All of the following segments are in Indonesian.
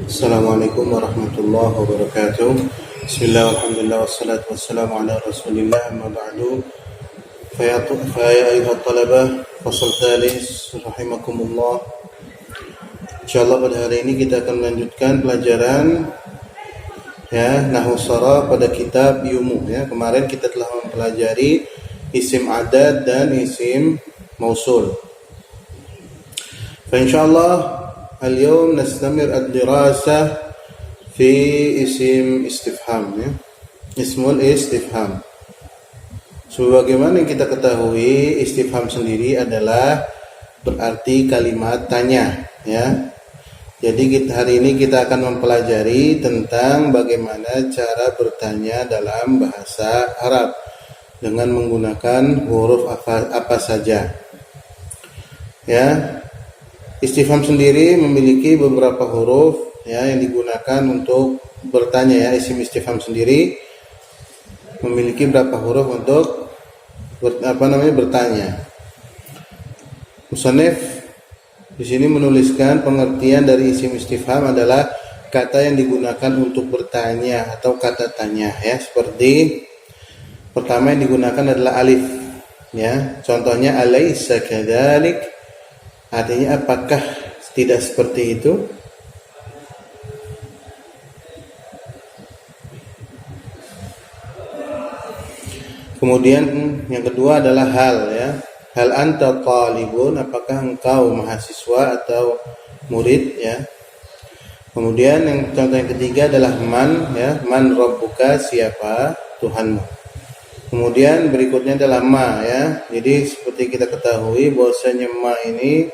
Assalamualaikum warahmatullahi wabarakatuh. Bismillah, alhamdulillah, wassalatu wassalamu ala rasulillah, amma ba'du. Faya ayuhat talabah, fasal thalis, rahimakumullah. InsyaAllah pada hari ini kita akan melanjutkan pelajaran Nahwu Shara pada kitab Yumu. Kemarin kita telah mempelajari isim adad dan isim mausul. Insyaallah اليوم نستمر الدراسة في اسم استفهام Ismul istifham. Sebagaimana yang kita ketahui, istifham sendiri adalah berarti kalimat tanya Jadi hari ini kita akan mempelajari tentang bagaimana cara bertanya dalam bahasa Arab dengan menggunakan huruf apa saja. Istifham sendiri memiliki beberapa huruf yang digunakan untuk bertanya. Isim istifham sendiri memiliki berapa huruf untuk bertanya. Musannif di sini menuliskan pengertian dari isim istifham adalah kata yang digunakan untuk bertanya atau kata tanya. Seperti pertama yang digunakan adalah alif. Contohnya alaysa kadzalik. Artinya apakah tidak seperti itu? Kemudian yang kedua adalah hal. Hal anta talibun, apakah engkau mahasiswa atau murid Kemudian contoh yang ketiga adalah man man rabbuka, siapa Tuhanmu. Kemudian berikutnya adalah ma Jadi seperti kita ketahui bahwasanya ma ini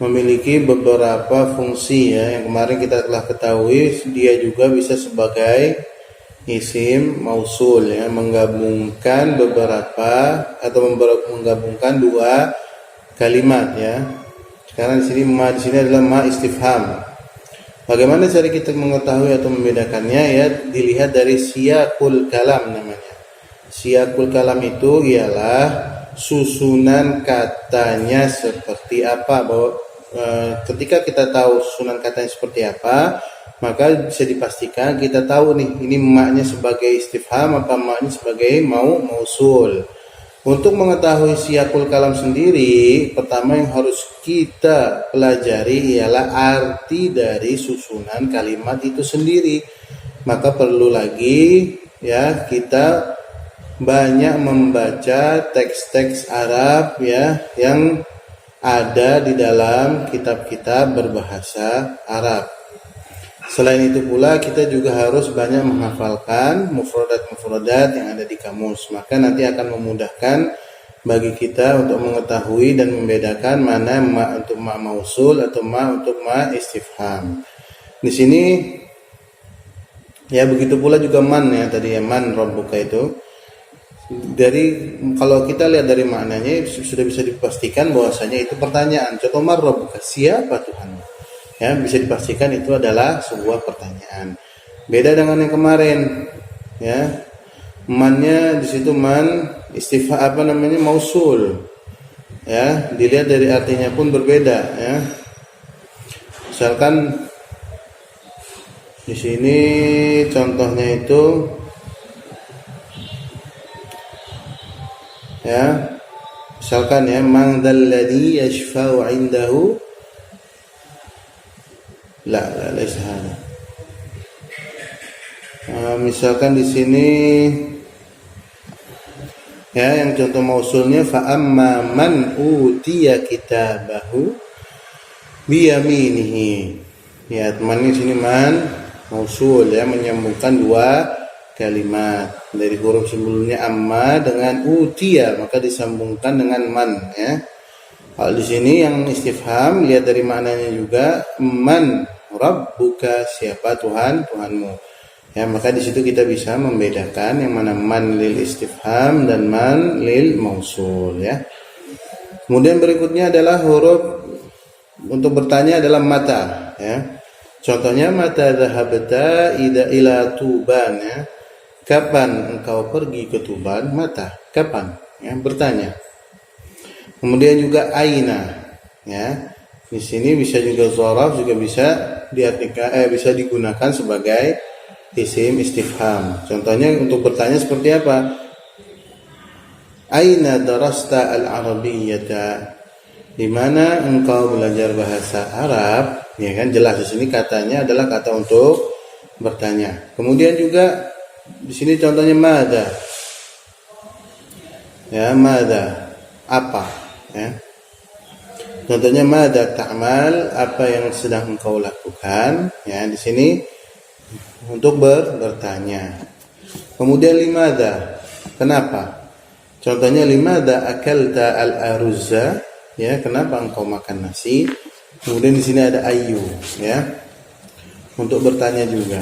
memiliki beberapa fungsi yang kemarin kita telah ketahui. Dia juga bisa sebagai isim mausul menggabungkan beberapa atau menggabungkan dua kalimat Sekarang di sini adalah ma istifham. Bagaimana cara kita mengetahui atau membedakannya? Dilihat dari siyaqul kalam namanya. Siyaqul kalam itu ialah susunan katanya seperti apa. Ketika kita tahu susunan katanya seperti apa, maka bisa dipastikan kita tahu ini maknya sebagai istifham apa maknya sebagai mausul. Untuk mengetahui siyaqul kalam sendiri, pertama yang harus kita pelajari ialah arti dari susunan kalimat itu sendiri. Maka perlu lagi kita banyak membaca teks-teks Arab yang ada di dalam kitab-kitab berbahasa Arab. Selain itu pula kita juga harus banyak menghafalkan mufradat-mufradat yang ada di kamus. Maka nanti akan memudahkan bagi kita untuk mengetahui dan membedakan mana ma untuk ma mausul atau ma untuk ma istifham. Di sini begitu pula juga man tadi man rabbuka itu. Kalau kita lihat dari maknanya sudah bisa dipastikan bahwasanya itu pertanyaan. Contoh man rabbuka, siapa Tuhanmu? Bisa dipastikan itu adalah sebuah pertanyaan. Beda dengan yang kemarin. Mannya di situ man istifham mausul. Dilihat dari artinya pun berbeda Misalkan di sini contohnya itu misalkan man dzalladzi yashfa'u 'indahu laysa hada. Misalkan di sini yang contoh mausulnya fa amma man utiya kitabahu biyaminihi. Teman di sini man mausul menyambungkan dua kalimat dari huruf sebelumnya amma dengan utiya, maka disambungkan dengan man Kalau di sini yang istifham, lihat dari maknanya juga, man rabbuka, siapa Tuhanmu. Maka di situ kita bisa membedakan yang mana man lil istifham dan man lil mausul Kemudian berikutnya adalah huruf untuk bertanya adalah mata Contohnya mata dhahabta ila Tuban kapan engkau pergi ke Tuban? Mata, kapan? Bertanya. Kemudian juga aina Di sini bisa juga dzaraf, juga bisa diartikan bisa digunakan sebagai isim istifham. Contohnya untuk bertanya seperti apa? Aina darasta al-arabiyyata? Di mana engkau belajar bahasa Arab? Ya kan, jelas di sini katanya adalah kata untuk bertanya. Kemudian juga di sini contohnya mada. Ya, mada, apa, ya. Contohnya mada ta'mal, apa yang sedang engkau lakukan, ya. Di sini untuk bertanya. Kemudian limada, kenapa? Contohnya limada akalta al-aruzza, ya, kenapa engkau makan nasi? Kemudian di sini ada ayu, ya, untuk bertanya juga.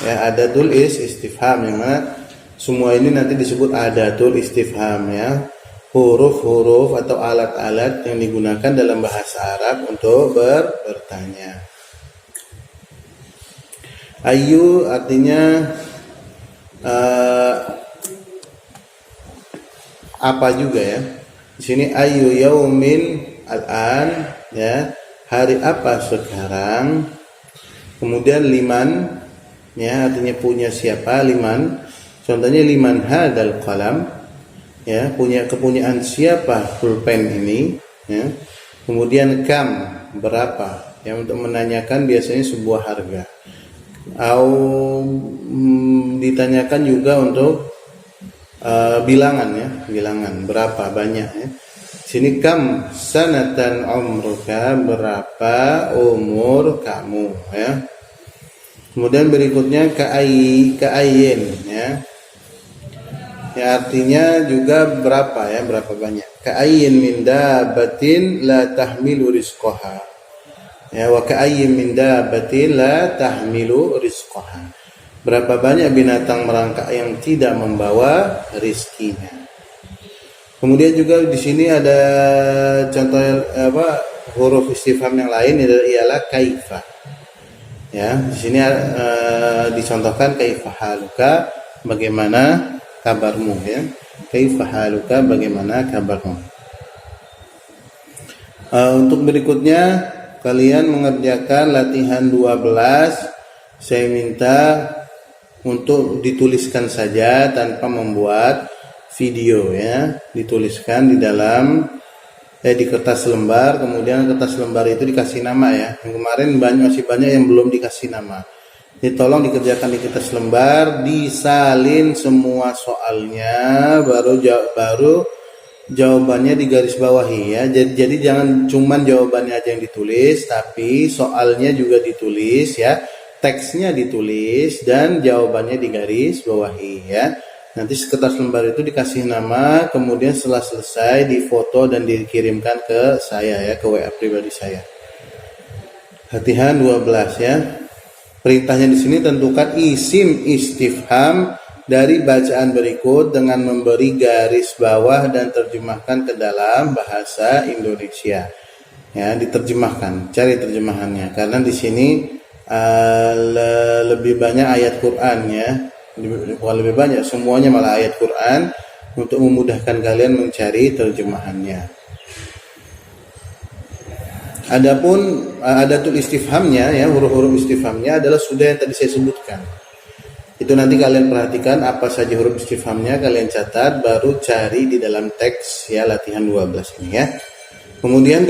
Ya, adatul istifham, yang mana semua ini nanti disebut adatul istifham, ya, huruf-huruf atau alat-alat yang digunakan dalam bahasa Arab untuk bertanya. Ayu artinya apa juga, ya. Di sini ayu yaumin al-an, ya, hari apa sekarang. Kemudian liman, ya, artinya punya siapa, liman. Contohnya liman hadal qalam, ya, kepunyaan siapa pulpen ini, ya. Kemudian kam, berapa, ya, untuk menanyakan biasanya sebuah harga. Ditanyakan juga untuk bilangan, ya, bilangan berapa banyak, ya. Sini kam sanatan umruka, berapa umur kamu, ya. Kemudian berikutnya ka'ayyin, ya. Ya, artinya juga berapa, ya, berapa banyak. Ka'ayyin min dabatin la tahmilu rizqaha. Ya, wa ka'ayyin min dabatin la tahmilu rizqaha. Berapa banyak binatang merangkak yang tidak membawa rizkinya. Kemudian juga di sini ada contoh huruf istifham yang lain ialah kaifa. Ya, di sini dicontohkan kaifa haluka, bagaimana kabarmu, ya. Kaifa haluka, bagaimana kabarmu. Untuk berikutnya kalian mengerjakan latihan 12. Saya minta untuk dituliskan saja tanpa membuat video, ya. Dituliskan di dalam di kertas lembar, kemudian kertas lembar itu dikasih nama, ya. Yang kemarin masih banyak yang belum dikasih nama. Jadi tolong dikerjakan di kertas lembar, disalin semua soalnya, baru jawabannya digaris bawahi, ya. Jadi jangan cuman jawabannya aja yang ditulis, tapi soalnya juga ditulis, ya. Teksnya ditulis dan jawabannya digaris bawahi, ya. Nanti kertas lembar itu dikasih nama, kemudian setelah selesai difoto dan dikirimkan ke saya, ya, ke WA pribadi saya. Latihan 12, ya. Perintahnya di sini tentukan isim istifham dari bacaan berikut dengan memberi garis bawah dan terjemahkan ke dalam bahasa Indonesia. Ya, diterjemahkan, cari terjemahannya karena di sini lebih banyak ayat Quran, ya. Bukan lebih banyak, semuanya malah ayat Quran untuk memudahkan kalian mencari terjemahannya. Adapun adatul istifhamnya, ya, huruf-huruf istifhamnya adalah sudah yang tadi saya sebutkan. Itu nanti kalian perhatikan apa saja huruf istifhamnya, kalian catat, baru cari di dalam teks, ya, latihan 12 ini, ya. Kemudian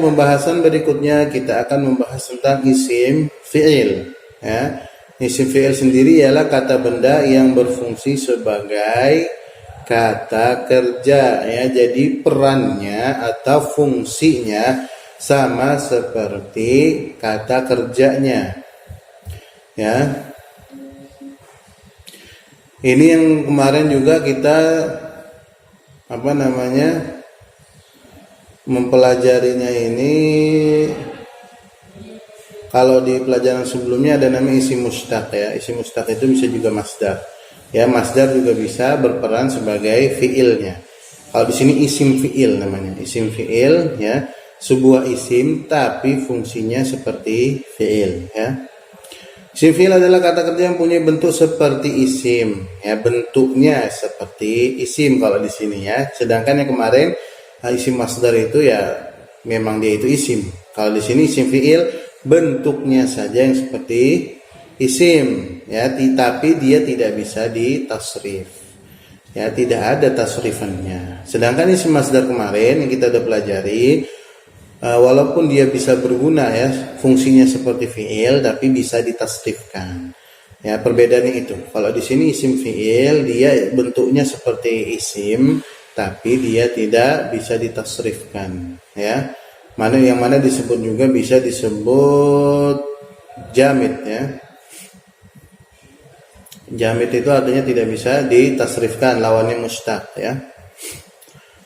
pembahasan berikutnya kita akan membahas tentang isim fi'il, ya. Isim fi'il sendiri ialah kata benda yang berfungsi sebagai kata kerja, ya. Jadi perannya atau fungsinya sama seperti kata kerjanya, ya. Ini yang kemarin juga kita mempelajarinya ini. Kalau di pelajaran sebelumnya ada namanya isim mustaq, ya. Isim mustaq itu bisa juga masdar. Ya, masdar juga bisa berperan sebagai fiilnya. Kalau di sini isim fiil namanya. Isim fiil, ya. Sebuah isim tapi fungsinya seperti fiil, ya. Isim fiil adalah kata kerja yang punya bentuk seperti isim, ya. Bentuknya seperti isim kalau di sini, ya. Sedangkan yang kemarin isim masdar itu, ya, memang dia itu isim, Kalau di sini isim fiil bentuknya saja yang seperti isim, ya, tapi dia tidak bisa ditasrif, ya, tidak ada tasrifannya. Sedangkan isim masdar kemarin yang kita udah pelajari, walaupun dia bisa berguna, ya, fungsinya seperti fiil, tapi bisa ditasrifkan. Ya, perbedaannya itu. Kalau di sini isim fiil dia bentuknya seperti isim, tapi dia tidak bisa ditasrifkan, ya. Yang mana disebut juga bisa disebut jamid, ya. Jamid itu artinya tidak bisa ditasrifkan, lawannya mustaq, ya.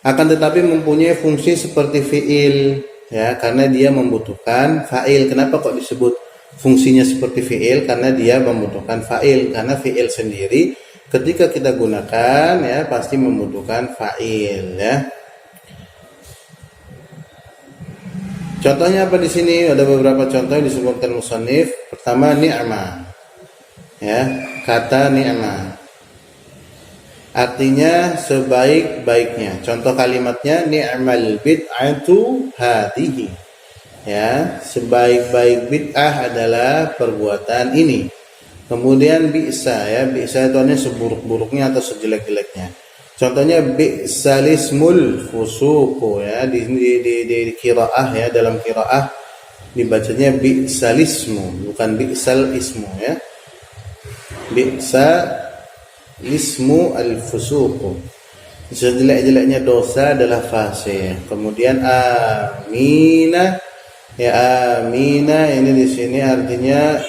Akan tetapi mempunyai fungsi seperti fiil, ya, karena dia membutuhkan fa'il. Kenapa kok disebut fungsinya seperti fiil? Karena dia membutuhkan fa'il, karena fiil sendiri ketika kita gunakan, ya, pasti membutuhkan fa'il, ya. Contohnya apa di sini? Ada beberapa contoh yang disebutkan musannif. Pertama, ni'ma, ya, kata ni'ma artinya sebaik-baiknya. Contoh kalimatnya ni'mal bid'atu hadhihi, ya, sebaik-baik bid'ah adalah perbuatan ini. Kemudian bi'sa, ya, bi'sa itu artinya seburuk-buruknya atau sejelek-jeleknya. Contohnya bi'salismul fusuqu, ya, di qiraah, ya, dalam qiraah dibacanya bi'salismu, bukan bi'sal ismu, ya. Bi'sa lismu al-fusuqu, sejelek-jeleknya dosa adalah fasik. Kemudian amina, ya, amina ini di sini artinya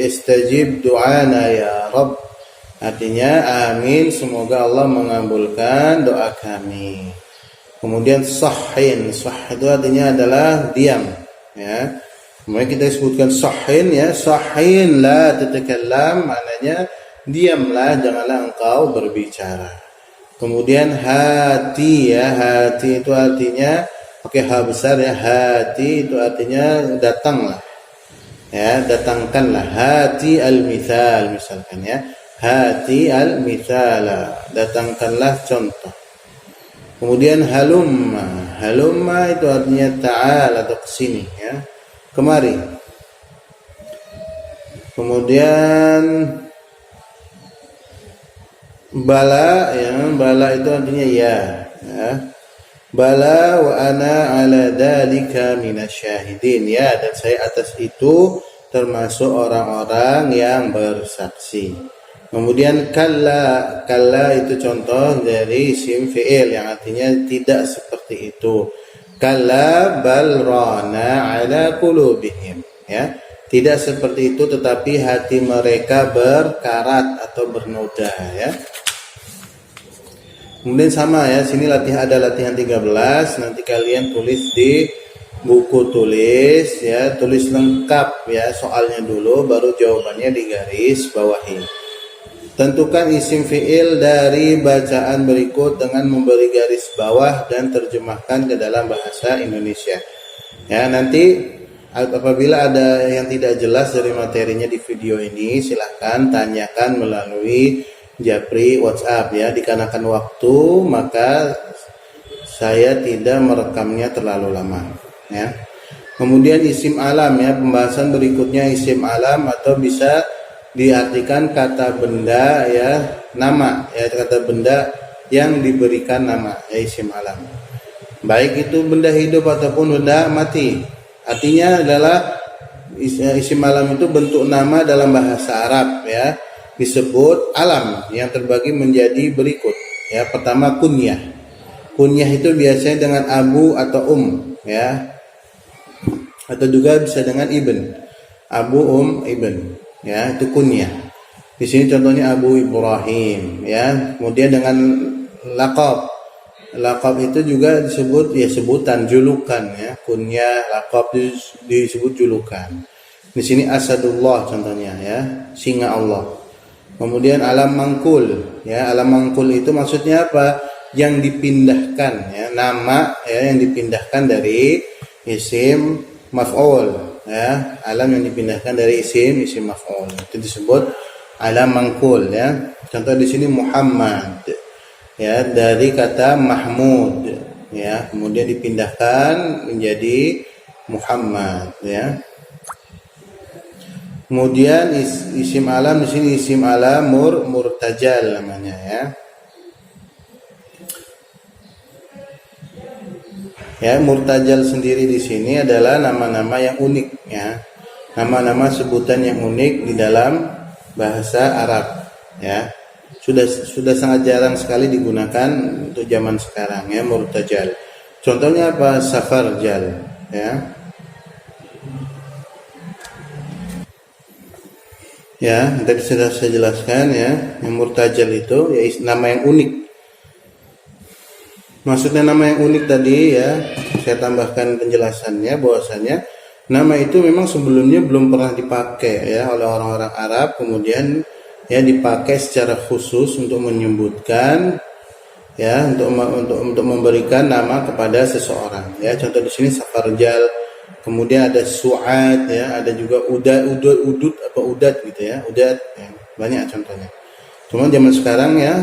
istajib du'ana ya Rabb, artinya amin, semoga Allah mengabulkan doa kami. Kemudian sahhin, sah itu artinya adalah diam, ya. Kemudian kita sebutkan sahhin, ya, sahhin la tatakallam, maknanya diamlah, janganlah engkau berbicara. Kemudian hati, ya, hati itu artinya pakai ha besar, ya, hati itu artinya datanglah, ya, datangkanlah. Hati al-mithal misalkan, ya, hati al-mithala, datangkanlah contoh. Kemudian halumma, halumma itu artinya ta'al atau kesini, ya, kemari. Kemudian bala, ya, bala itu artinya ya, ya. Bala wa ana ala dzalika minasyahidin, ya, dan saya atas itu termasuk orang-orang yang bersaksi. Kemudian kalla, kalla itu contoh dari isim fi'il yang artinya tidak seperti itu. Kalla bal rana ala qulubihim, ya, tidak seperti itu, tetapi hati mereka berkarat atau bernoda, ya. Kemudian sama, ya, sini ada latihan 13, nanti kalian tulis di buku tulis, ya, tulis lengkap, ya, soalnya dulu, baru jawabannya di garis bawahi. Tentukan isim fi'il dari bacaan berikut dengan memberi garis bawah dan terjemahkan ke dalam bahasa Indonesia. Ya, nanti apabila ada yang tidak jelas dari materinya di video ini, silahkan tanyakan melalui Japri WhatsApp, ya. Dikarenakan waktu, maka saya tidak merekamnya terlalu lama, ya. Kemudian isim alam, ya, pembahasan berikutnya isim alam atau bisa diartikan kata benda, ya, nama, ya, kata benda yang diberikan nama, ya, isim alam. Baik itu benda hidup ataupun benda mati. Artinya adalah isim alam itu bentuk nama dalam bahasa Arab, ya, disebut alam yang terbagi menjadi berikut, ya. Pertama kunyah. Kunyah itu biasanya dengan abu atau ya, atau juga bisa dengan ibn. Abu, ibn, ya, itu kunyah. Di sini contohnya Abu Ibrahim, ya. Kemudian dengan laqab. Laqab itu juga disebut, ya, sebutan, julukan, ya. Kunyah, laqab disebut julukan. Di sini Asadullah contohnya, ya, singa Allah. Kemudian alam mangkul, ya, alam mangkul itu maksudnya apa? Yang dipindahkan, ya, nama, ya, yang dipindahkan dari isim maf'ul, ya, alam yang dipindahkan dari isim maf'ul itu disebut alam mangkul, ya. Contoh di sini Muhammad, ya, dari kata Mahmud, ya, kemudian dipindahkan menjadi Muhammad ya. Kemudian isim alam di sini isim alam murtajal namanya ya. Ya, murtajal sendiri di sini adalah nama-nama yang unik ya. Nama-nama sebutan yang unik di dalam bahasa Arab ya. Sudah sangat jarang sekali digunakan untuk zaman sekarang ya, murtajal. Contohnya apa? Safarjal ya. Ya, tadi sudah saya jelaskan ya, yang murtajal itu ya nama yang unik. Maksudnya nama yang unik tadi ya, saya tambahkan penjelasannya bahwasanya nama itu memang sebelumnya belum pernah dipakai ya oleh orang-orang Arab, kemudian ya dipakai secara khusus untuk menyebutkan ya, untuk memberikan nama kepada seseorang ya. Contoh di sini Safarjal. Kemudian ada Su'ad ya, ada juga udud gitu ya, udad ya, banyak contohnya. Cuma zaman sekarang ya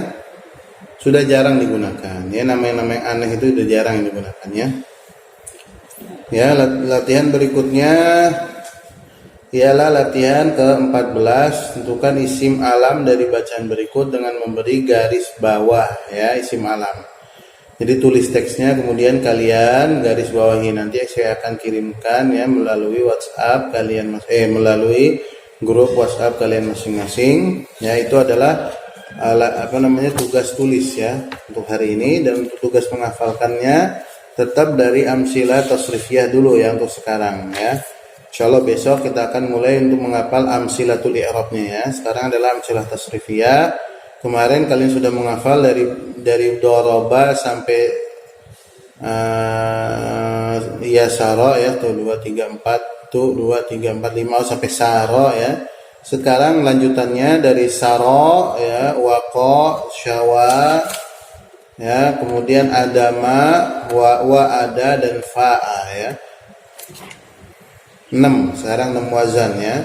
sudah jarang digunakan ya, nama-nama yang aneh itu sudah jarang digunakan ya. Ya, latihan berikutnya ialah latihan ke-14, tentukan isim alam dari bacaan berikut dengan memberi garis bawah ya, isim alam. Jadi tulis teksnya, kemudian kalian garis bawahi. Nanti saya akan kirimkan ya melalui WhatsApp kalian, melalui grup WhatsApp kalian masing-masing. Ya, itu adalah tugas tulis ya untuk hari ini. Dan untuk tugas menghafalkannya tetap dari amsilah tasrifiyah dulu ya untuk sekarang ya. Insyaallah besok kita akan mulai untuk menghafal amsilatul i'rabnya ya. Sekarang adalah amsilah tasrifiyah. Kemarin kalian sudah menghafal dari doroba sampai yasara ya, tuh 2 3 4 tuh 2 3 4 5 sampai saro ya. Sekarang lanjutannya dari saro ya, waqa, syawa ya, kemudian adama, wa ada dan fa'a ya. 6, sekarang 6 wazan ya.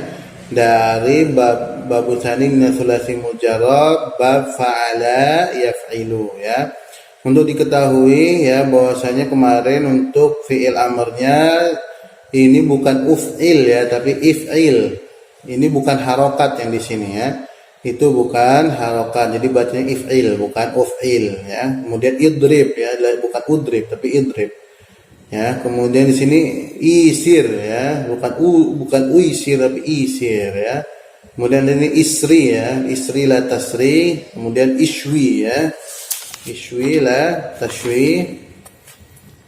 Dari bab tsani min tsulasi mujarrad, bab fa'ala yaf'ilu ya. Untuk diketahui ya bahwasanya kemarin untuk fi'il amrnya ini bukan uf'il ya, tapi if'il. Ini bukan harokat yang di sini ya. Itu bukan harokat, jadi bacanya if'il bukan uf'il ya. Kemudian idrib ya, bukan udrib tapi idrib. Ya, kemudian di sini isir ya, bukan uisir tapi isir ya. Kemudian ini isri ya, isri la tasri, kemudian iswi ya. Iswi la taswi.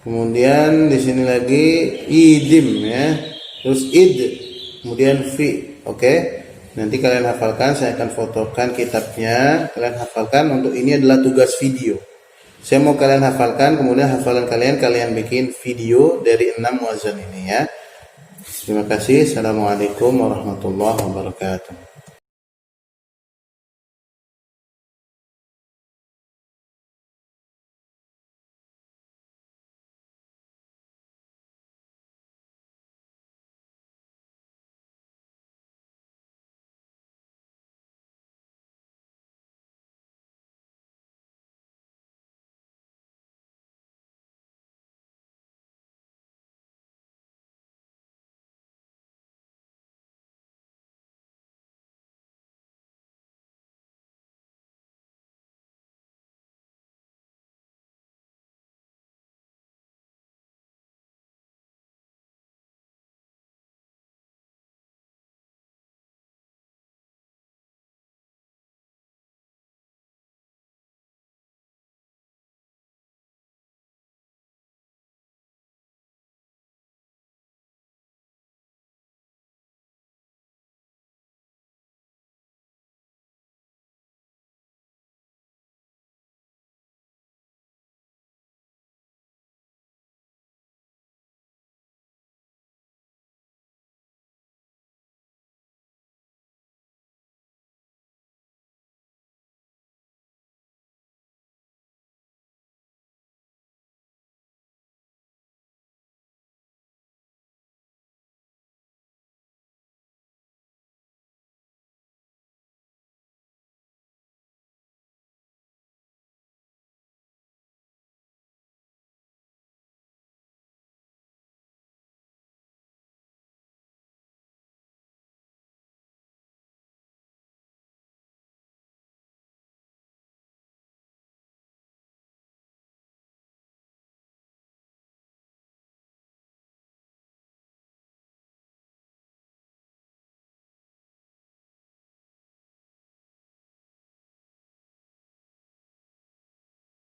Kemudian di sini lagi idim ya. Terus id, kemudian fi. Oke. Nanti kalian hafalkan, saya akan fotokan kitabnya. Kalian hafalkan, untuk ini adalah tugas video. Saya mau kalian hafalkan, kemudian hafalan kalian bikin video dari 6 wazan ini ya. Terima kasih. Assalamualaikum warahmatullahi wabarakatuh.